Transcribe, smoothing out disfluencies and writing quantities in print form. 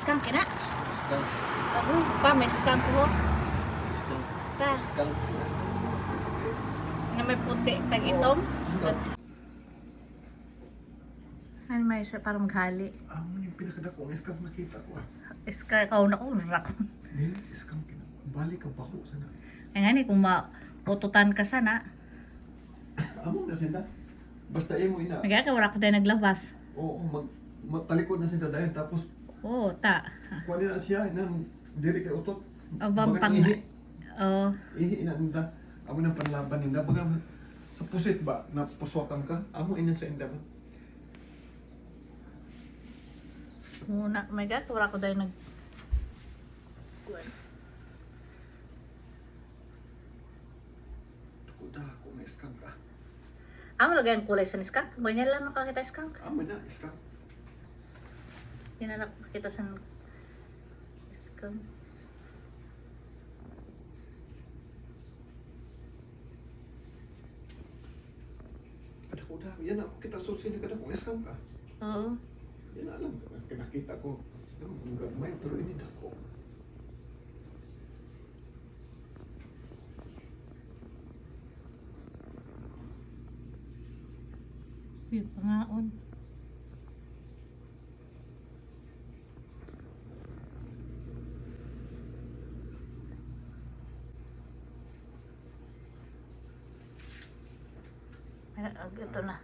skunk kina. Skunk. Aduh, pa may skunk ko. Skunk. Ta, Skunk. na may puti, tag-itom. Skunk. Ay, may isa parang maghali. Amo yung pinakadako ang skunk nakita ko ah. Iska, kauna ko, rak. Dili, skunk yun. Balik ka bako sana. Ay nga ni, kung maututan ka sana. Amo na sinda. Basta imo ina. Nagaya ka, wala ko tayo naglabas. Oo, talikod na sinda dahil tapos Oo, ta. kuha na siya nang diri kay utot. Abang Baga pang... ihi. Oo. Ihi na nda. Amo nang panlaban ninda. Baga sa pusit ba na puswakan ka? Amo ina sa inda ba? Muna, my God, wala ko tayo nag... Tukuda ako may skunk ah. Amo lagay ang kulay sa ni skunk. Ganyan lang nakakita skunk. Amo na skunk. Hindi na nakakita sa skunk. Kadakuda. Yan ako kita susi na kadako skunk ah. Oo. Yan na lang. Nakita ko. Ang gamay pero ini dako. Yung pangaon. Ito na.